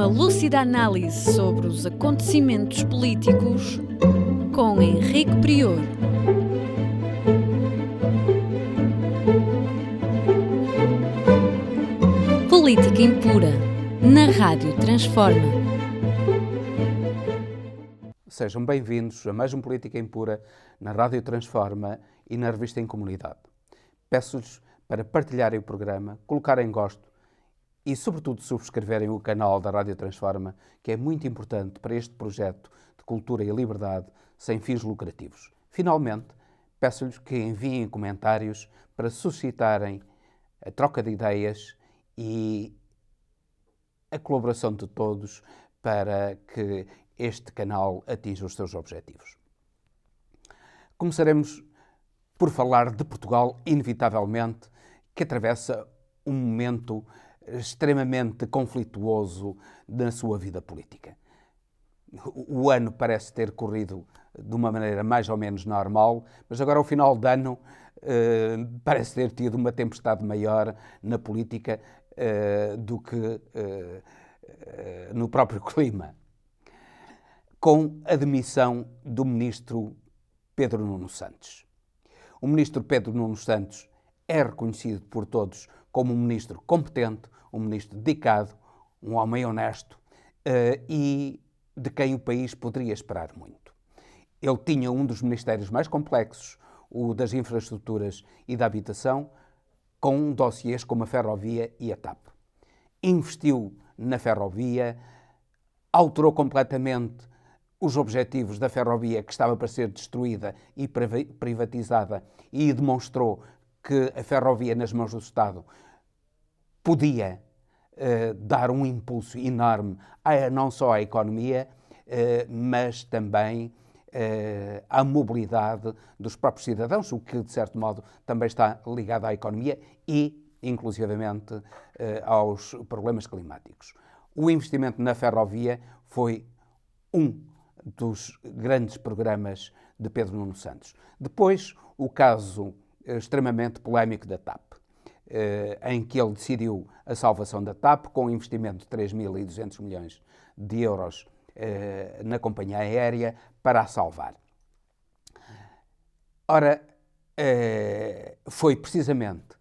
Uma lúcida análise sobre os acontecimentos políticos com Henrique Prior. Política Impura, na Rádio Transforma. Sejam bem-vindos a mais um Política Impura na Rádio Transforma e na Revista em Comunidade. Peço-lhes para partilharem o programa, colocarem gosto e, sobretudo, subscreverem o canal da Rádio Transforma, que é muito importante para este projeto de cultura e liberdade sem fins lucrativos. Finalmente, peço-lhes que enviem comentários para suscitarem a troca de ideias e a colaboração de todos para que este canal atinja os seus objetivos. Começaremos por falar de Portugal, inevitavelmente, que atravessa um momento extremamente conflituoso na sua vida política. O ano parece ter corrido de uma maneira mais ou menos normal, mas agora ao final do ano parece ter tido uma tempestade maior na política do que no próprio clima, com a demissão do ministro Pedro Nuno Santos. O ministro Pedro Nuno Santos é reconhecido por todos como um ministro competente, um ministro dedicado, um homem honesto e de quem o país poderia esperar muito. Ele tinha um dos ministérios mais complexos, o das infraestruturas e da habitação, com dossiês como a ferrovia e a TAP. Investiu na ferrovia, alterou completamente os objetivos da ferrovia, que estava para ser destruída e privatizada, e demonstrou que a ferrovia nas mãos do Estado podia dar um impulso enorme não só à economia, mas também à mobilidade dos próprios cidadãos, o que, de certo modo, também está ligado à economia e, inclusivamente, aos problemas climáticos. O investimento na ferrovia foi um dos grandes programas de Pedro Nuno Santos. Depois, o caso extremamente polémico da TAP, em que ele decidiu a salvação da TAP com um investimento de 3.200 milhões de euros na companhia aérea para a salvar. Ora, foi precisamente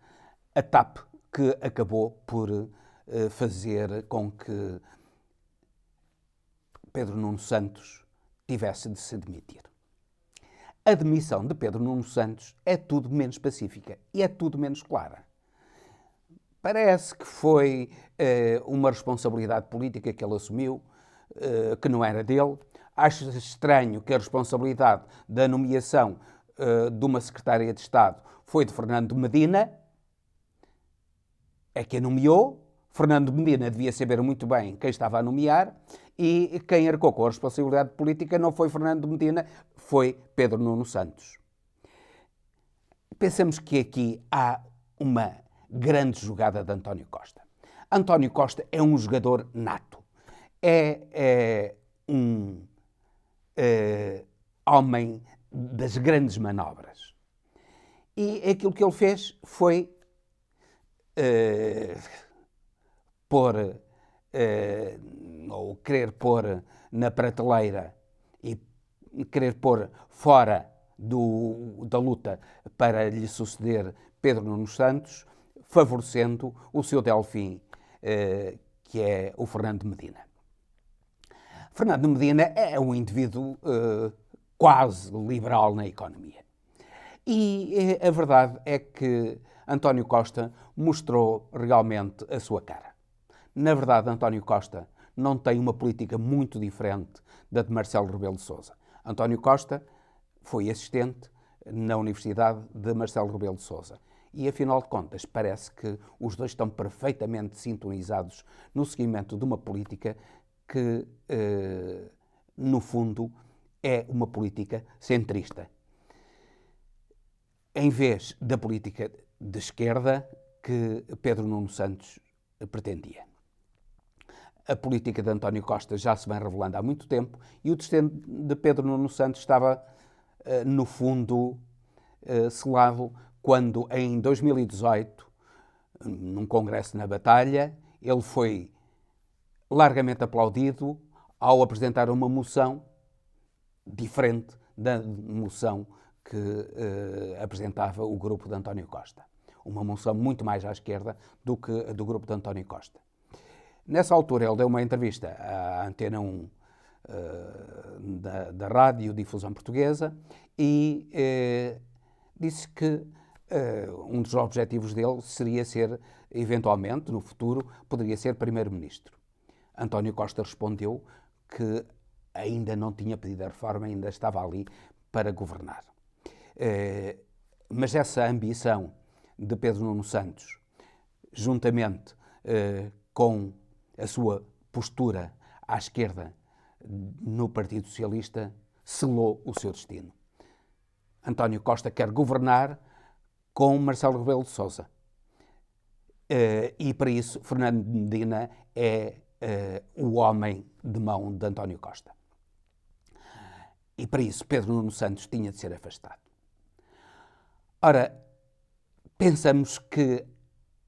a TAP que acabou por fazer com que Pedro Nuno Santos tivesse de se demitir. A demissão de Pedro Nuno Santos é tudo menos pacífica e é tudo menos clara. Parece que foi uma responsabilidade política que ele assumiu, que não era dele. Acho estranho que a responsabilidade da nomeação de uma secretária de Estado foi de Fernando Medina, é que a nomeou. Fernando Medina devia saber muito bem quem estava a nomear e quem arcou com a responsabilidade política não foi Fernando Medina, foi Pedro Nuno Santos. Pensamos que aqui há uma grande jogada de António Costa. António Costa é um jogador nato. É um homem das grandes manobras. E aquilo que ele fez foi ou querer pôr na prateleira e querer pôr fora da luta para lhe suceder Pedro Nuno Santos, favorecendo o seu Delfim, que é o Fernando Medina. Fernando Medina é um indivíduo quase liberal na economia. E a verdade é que António Costa mostrou realmente a sua cara. Na verdade, António Costa não tem uma política muito diferente da de Marcelo Rebelo de Sousa. António Costa foi assistente na Universidade de Marcelo Rebelo de Sousa. E, afinal de contas, parece que os dois estão perfeitamente sintonizados no seguimento de uma política que, no fundo, é uma política centrista. Em vez da política de esquerda que Pedro Nuno Santos pretendia. A política de António Costa já se vem revelando há muito tempo e o destino de Pedro Nuno Santos estava, no fundo, selado quando, em 2018, num congresso na Batalha, ele foi largamente aplaudido ao apresentar uma moção diferente da moção que apresentava o grupo de António Costa. Uma moção muito mais à esquerda do que a do grupo de António Costa. Nessa altura ele deu uma entrevista à Antena 1 da Rádio Difusão Portuguesa e disse que um dos objetivos dele seria ser, eventualmente, no futuro, poderia ser primeiro-ministro. António Costa respondeu que ainda não tinha pedido a reforma, ainda estava ali para governar. Mas essa ambição de Pedro Nuno Santos, juntamente com a sua postura à esquerda no Partido Socialista, selou o seu destino. António Costa quer governar com Marcelo Rebelo de Sousa. E para isso Fernando Medina é o homem de mão de António Costa. E para isso Pedro Nuno Santos tinha de ser afastado. Ora, pensamos que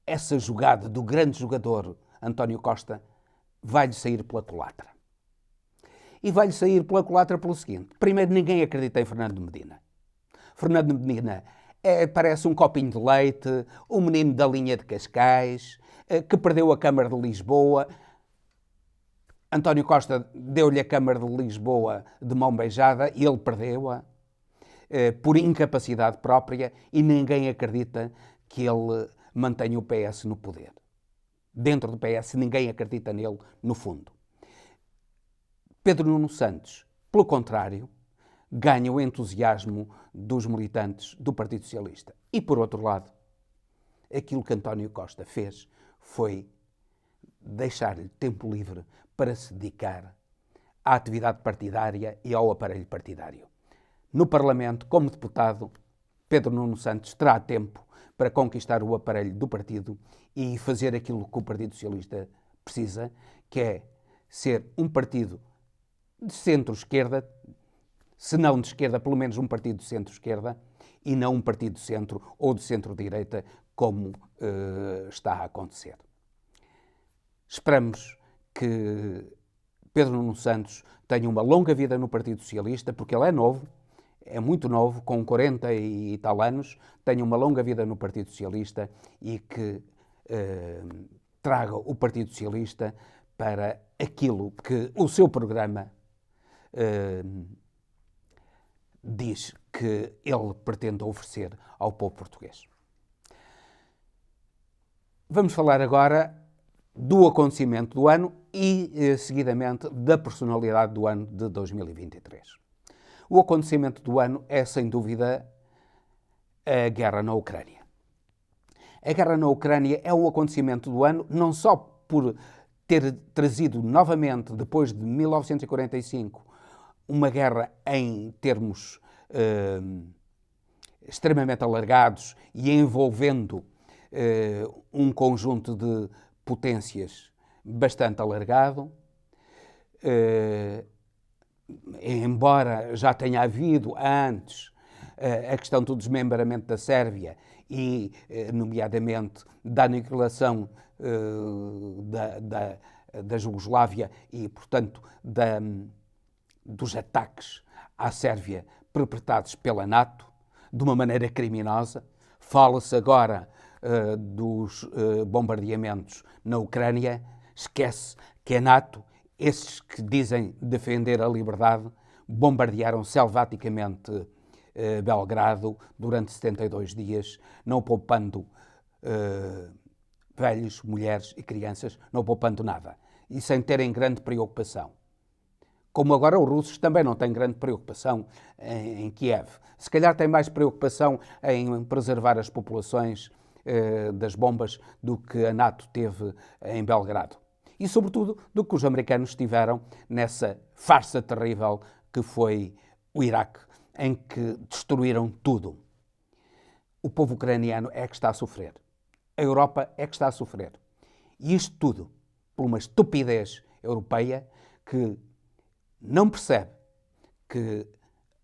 essa jogada do grande jogador António Costa vai-lhe sair pela culatra. E vai-lhe sair pela culatra pelo seguinte. Primeiro, ninguém acredita em Fernando Medina. Fernando Medina parece um copinho de leite, um menino da linha de Cascais, que perdeu a Câmara de Lisboa. António Costa deu-lhe a Câmara de Lisboa de mão beijada e ele perdeu-a por incapacidade própria e ninguém acredita que ele mantenha o PS no poder. Dentro do PS ninguém acredita nele no fundo. Pedro Nuno Santos, pelo contrário, ganha o entusiasmo dos militantes do Partido Socialista. E, por outro lado, aquilo que António Costa fez foi deixar-lhe tempo livre para se dedicar à atividade partidária e ao aparelho partidário. No Parlamento, como deputado, Pedro Nuno Santos terá tempo para conquistar o aparelho do partido e fazer aquilo que o Partido Socialista precisa, que é ser um partido de centro-esquerda, se não de esquerda, pelo menos um partido de centro-esquerda, e não um partido de centro ou de centro-direita, como está a acontecer. Esperamos que Pedro Nuno Santos tenha uma longa vida no Partido Socialista, porque ele é novo, é muito novo, com 40 e tal anos, tenha uma longa vida no Partido Socialista e que traga o Partido Socialista para aquilo que o seu programa diz que ele pretende oferecer ao povo português. Vamos falar agora do acontecimento do ano e, seguidamente, da personalidade do ano de 2023. O acontecimento do ano é, sem dúvida, a guerra na Ucrânia. A guerra na Ucrânia é um acontecimento do ano não só por ter trazido novamente, depois de 1945, uma guerra em termos extremamente alargados e envolvendo um conjunto de potências bastante alargado, embora já tenha havido antes a questão do desmembramento da Sérvia e, nomeadamente, da aniquilação da Jugoslávia e, portanto, dos ataques à Sérvia perpetrados pela NATO, de uma maneira criminosa. Fala-se agora dos bombardeamentos na Ucrânia. Esquece que a NATO, esses que dizem defender a liberdade, bombardearam selvaticamente Belgrado durante 72 dias, não poupando velhos, mulheres e crianças, não poupando nada. E sem terem grande preocupação. Como agora os russos também não têm grande preocupação em Kiev. Se calhar têm mais preocupação em preservar as populações das bombas do que a NATO teve em Belgrado. E, sobretudo, do que os americanos tiveram nessa farsa terrível que foi o Iraque, em que destruíram tudo. O povo ucraniano é que está a sofrer. A Europa é que está a sofrer. E isto tudo por uma estupidez europeia que não percebe que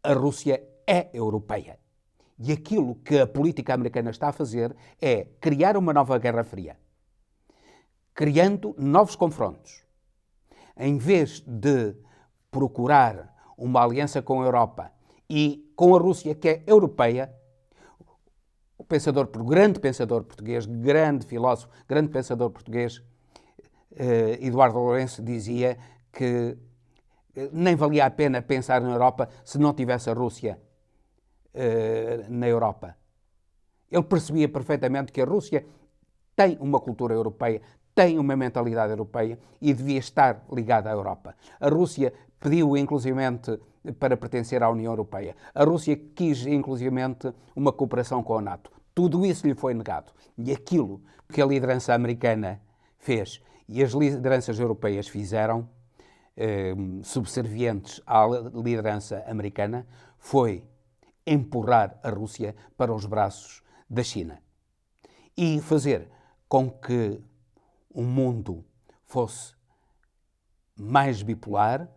a Rússia é europeia. E aquilo que a política americana está a fazer é criar uma nova Guerra Fria, criando novos confrontos. em vez de procurar uma aliança com a Europa e com a Rússia, que é europeia, o grande pensador português, grande filósofo, grande pensador português, Eduardo Lourenço, dizia que nem valia a pena pensar na Europa se não tivesse a Rússia na Europa. Ele percebia perfeitamente que a Rússia tem uma cultura europeia, tem uma mentalidade europeia e devia estar ligada à Europa. A Rússia pediu, inclusivamente, para pertencer à União Europeia. A Rússia quis, inclusivamente, uma cooperação com a NATO. Tudo isso lhe foi negado. E aquilo que a liderança americana fez e as lideranças europeias fizeram, subservientes à liderança americana, foi empurrar a Rússia para os braços da China e fazer com que o mundo fosse mais bipolar,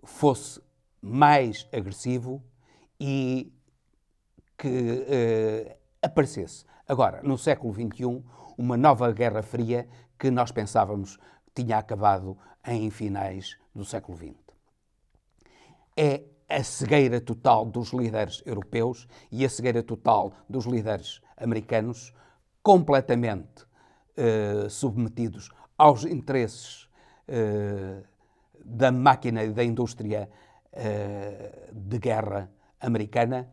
fosse mais agressivo e que aparecesse agora, no século XXI, uma nova Guerra Fria que nós pensávamos que tinha acabado em finais do século XX. É a cegueira total dos líderes europeus e a cegueira total dos líderes americanos, completamente submetidos aos interesses da máquina e da indústria de guerra americana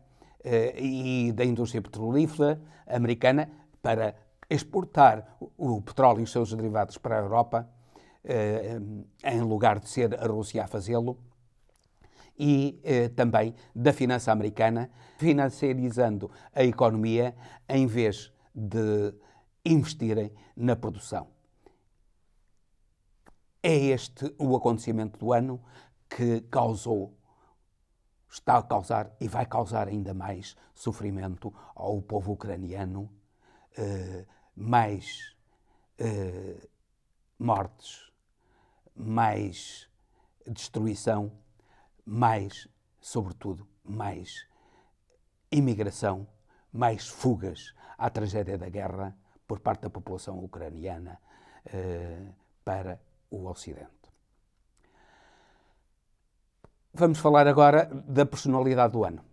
e da indústria petrolífera americana para exportar o petróleo e os seus derivados para a Europa, em lugar de ser a Rússia a fazê-lo, e também da finança americana, financiarizando a economia em vez de investirem na produção. É este o acontecimento do ano que está a causar e vai causar ainda mais sofrimento ao povo ucraniano, mais mortes, mais destruição, mais, sobretudo, mais imigração, mais fugas à tragédia da guerra por parte da população ucraniana para o Ocidente. Vamos falar agora da personalidade do ano.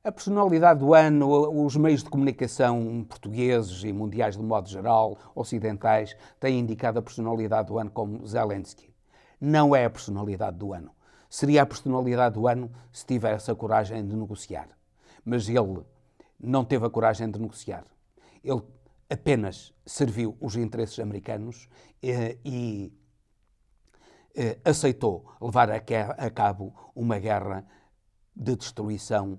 A personalidade do ano, os meios de comunicação portugueses e mundiais de modo geral, ocidentais, têm indicado a personalidade do ano como Zelensky. Não é a personalidade do ano. Seria a personalidade do ano se tivesse a coragem de negociar. Mas ele não teve a coragem de negociar. Ele apenas serviu os interesses americanos e aceitou levar a cabo uma guerra de destruição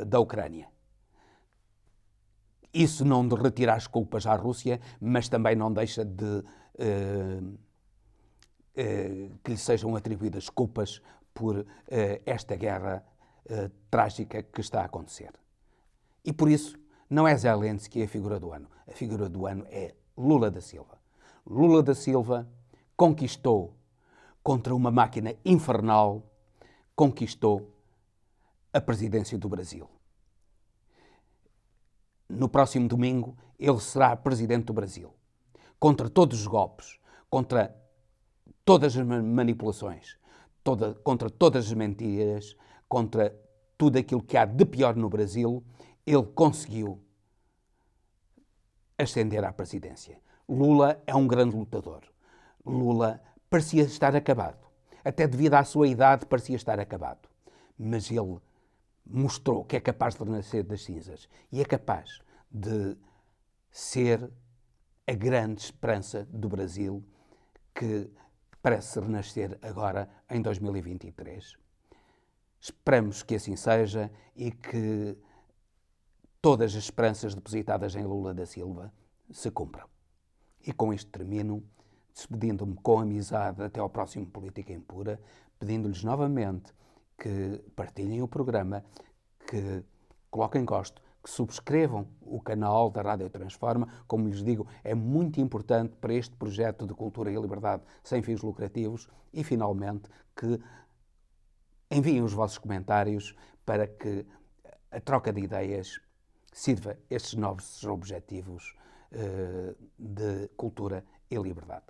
da Ucrânia. Isso não de retirar as culpas à Rússia, mas também não deixa de que lhe sejam atribuídas culpas por esta guerra trágica que está a acontecer. E por isso não é Zelensky a figura do ano. A figura do ano é Lula da Silva. Lula da Silva conquistou, contra uma máquina infernal, conquistou a presidência do Brasil. No próximo domingo, ele será presidente do Brasil. Contra todos os golpes, contra todas as manipulações, contra todas as mentiras, contra tudo aquilo que há de pior no Brasil, ele conseguiu ascender à presidência. Lula é um grande lutador. Lula parecia estar acabado. Até devido à sua idade, parecia estar acabado. Mas ele mostrou que é capaz de renascer das cinzas e é capaz de ser a grande esperança do Brasil que parece renascer agora em 2023. Esperamos que assim seja e que todas as esperanças depositadas em Lula da Silva se cumpram. E com isto termino, despedindo-me com amizade até ao próximo Política Impura, pedindo-lhes novamente que partilhem o programa, que coloquem gosto, que subscrevam o canal da Rádio Transforma. Como lhes digo, é muito importante para este projeto de cultura e liberdade sem fins lucrativos e, finalmente, que enviem os vossos comentários para que a troca de ideias sirva estes novos objetivos de cultura e liberdade.